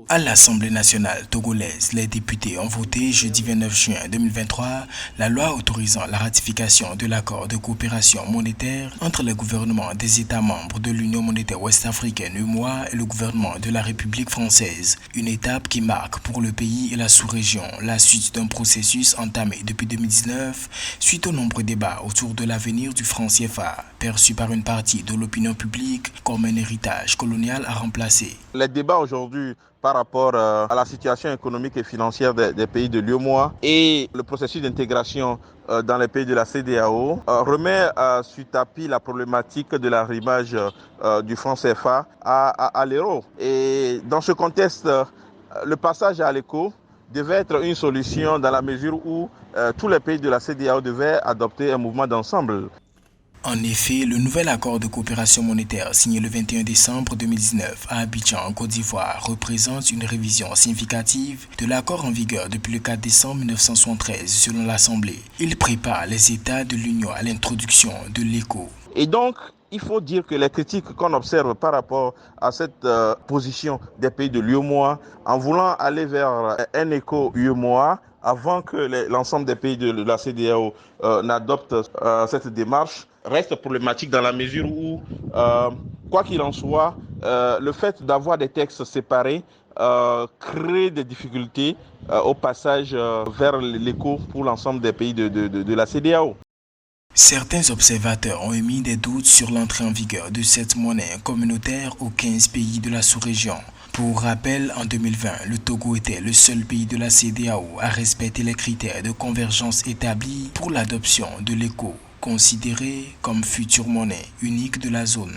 À l'Assemblée nationale togolaise, les députés ont voté jeudi 29 juin 2023 la loi autorisant la ratification de l'accord de coopération monétaire entre le gouvernement des États membres de l'Union monétaire ouest-africaine UEMOA et le gouvernement de la République française. Une étape qui marque pour le pays et la sous-région la suite d'un processus entamé depuis 2019 suite aux nombreux débats autour de l'avenir du franc CFA, perçu par une partie de l'opinion publique comme un héritage colonial à remplacer. Les débats aujourd'hui par rapport à la situation économique et financière des pays de l'UEMOA et le processus d'intégration dans les pays de la CEDEAO remet sur tapis la problématique de l'arrimage du franc CFA à l'euro. Et dans ce contexte, le passage à l'éco devait être une solution dans la mesure où tous les pays de la CEDEAO devaient adopter un mouvement d'ensemble. En effet, le nouvel accord de coopération monétaire signé le 21 décembre 2019 à Abidjan, en Côte d'Ivoire, représente une révision significative de l'accord en vigueur depuis le 4 décembre 1973 selon l'Assemblée. Il prépare les États de l'Union à l'introduction de l'éco. Et donc, il faut dire que les critiques qu'on observe par rapport à cette position des pays de l'UEMOA, en voulant aller vers un éco UEMOA, avant que l'ensemble des pays de la CEDEAO n'adoptent cette démarche, reste problématique dans la mesure où, quoi qu'il en soit, le fait d'avoir des textes séparés crée des difficultés au passage vers l'éco pour l'ensemble des pays de la CEDEAO. Certains observateurs ont émis des doutes sur l'entrée en vigueur de cette monnaie communautaire aux 15 pays de la sous-région. Pour rappel, en 2020, le Togo était le seul pays de la CEDEAO à respecter les critères de convergence établis pour l'adoption de l'éco, considéré comme future monnaie unique de la zone.